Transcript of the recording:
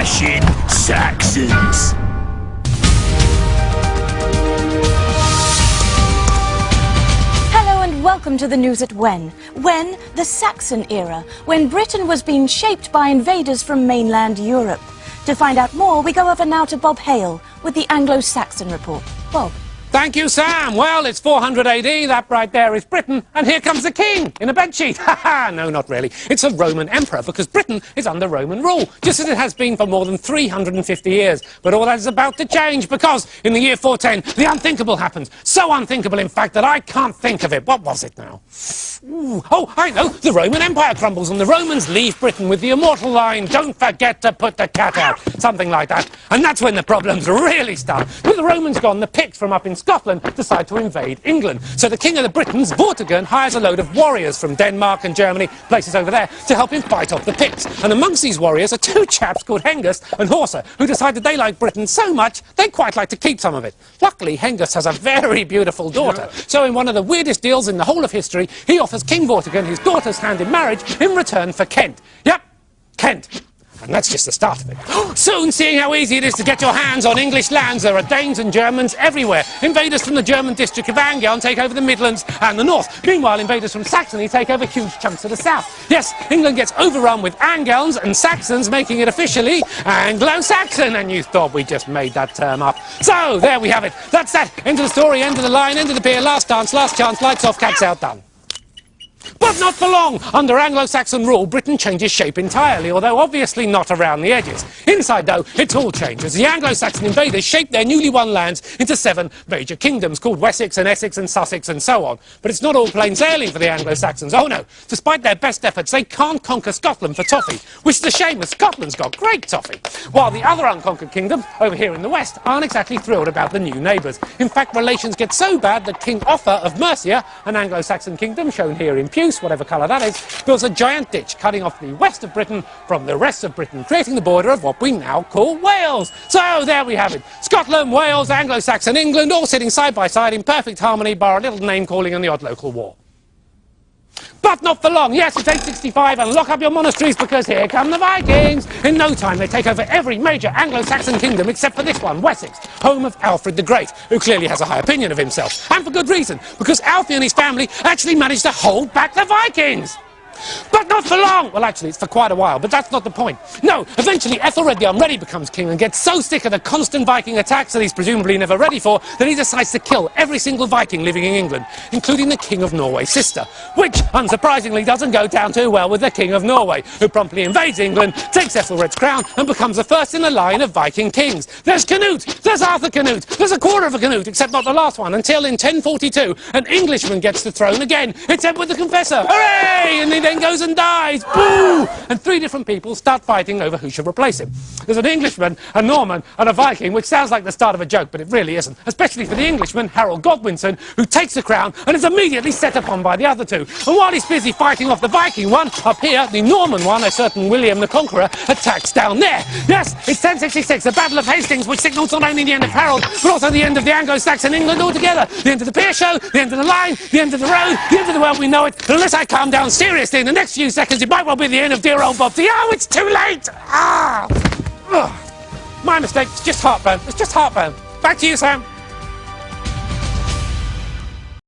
Ancient Saxons. Hello and welcome to the news at When, the Saxon era, when Britain was being shaped by invaders from mainland Europe. To find out more, we go over now to Bob Hale with the Anglo-Saxon report. Bob. Thank you, Sam. Well, it's 400 AD, that right there is Britain, and here comes the king in a bedsheet. Ha-ha, no, not really. It's a Roman emperor, because Britain is under Roman rule, just as it has been for more than 350 years. But all that is about to change, because in the year 410, the unthinkable happens. So unthinkable, in fact, that I can't think of it. What was it now? Ooh. Oh, I know. The Roman Empire crumbles, and the Romans leave Britain with the immortal line, "Don't forget to put the cat out." Something like that. And that's when the problems really start. With the Romans gone, the Picts from up in Scotland decide to invade England. So the king of the Britons, Vortigern, hires a load of warriors from Denmark and Germany, places over there, to help him fight off the Picts. And amongst these warriors are two chaps called Hengist and Horsa, who decided they liked Britain so much, they'd quite like to keep some of it. Luckily, Hengist has a very beautiful daughter. So in one of the weirdest deals in the whole of history, he offers King Vortigern his daughter's hand in marriage in return for Kent. Yep, Kent. And that's just the start of it. Soon, seeing how easy it is to get your hands on English lands, there are Danes and Germans everywhere. Invaders from the German district of Angern take over the Midlands and the north. Meanwhile, invaders from Saxony take over huge chunks of the south. Yes, England gets overrun with Angles and Saxons, making it officially Anglo-Saxon. And you thought we just made that term up. So, there we have it. That's that. End of the story, end of the line, end of the pier, last dance, last chance, lights off, cats out, done. But not for long. Under Anglo-Saxon rule, Britain changes shape entirely, although obviously not around the edges. Inside, though, it's all changes. The Anglo-Saxon invaders shape their newly won lands into 7 major kingdoms, called Wessex and Essex and Sussex and so on. But it's not all plain sailing for the Anglo-Saxons. Oh no, despite their best efforts, they can't conquer Scotland for toffee, which is a shame, as Scotland's got great toffee. While the other unconquered kingdoms, over here in the west, aren't exactly thrilled about the new neighbours. In fact, relations get so bad that King Offa of Mercia, an Anglo-Saxon kingdom shown here in Puce, whatever colour that is, builds a giant ditch cutting off the west of Britain from the rest of Britain, creating the border of what we now call Wales. So there we have it. Scotland, Wales, Anglo-Saxon England, all sitting side by side in perfect harmony, bar a little name-calling and the odd local war. But not for long. Yes, it's 865 and lock up your monasteries because here come the Vikings. In no time they take over every major Anglo-Saxon kingdom except for this one, Wessex, home of Alfred the Great, who clearly has a high opinion of himself. And for good reason, because Alfie and his family actually managed to hold back the Vikings. But not for long! Well, actually, it's for quite a while, but that's not the point. No, eventually Ethelred the Unready becomes king and gets so sick of the constant Viking attacks that he's presumably never ready for, that he decides to kill every single Viking living in England, including the King of Norway's sister, which, unsurprisingly, doesn't go down too well with the King of Norway, who promptly invades England, takes Ethelred's crown, and becomes the first in a line of Viking kings. There's Canute! There's Arthur Canute! There's a quarter of a Canute, except not the last one, until in 1042, an Englishman gets the throne again. It's Edward the Confessor! Hooray! And then goes and dies. Boo! And 3 different people start fighting over who should replace him. There's an Englishman, a Norman, and a Viking, which sounds like the start of a joke, but it really isn't. Especially for the Englishman, Harold Godwinson, who takes the crown and is immediately set upon by the other 2. And while he's busy fighting off the Viking one, up here, the Norman one, a certain William the Conqueror, attacks down there. Yes, it's 1066, the Battle of Hastings, which signals not only the end of Harold, but also the end of the Anglo-Saxon England altogether. The end of the pier show, the end of the line, the end of the road, the end of the world we know it. And unless I calm down seriously in the next few seconds, it might well be the end of dear old Bob. Oh, it's too late! Ah! Ugh. My mistake. It's just heartburn. It's just heartburn. Back to you, Sam.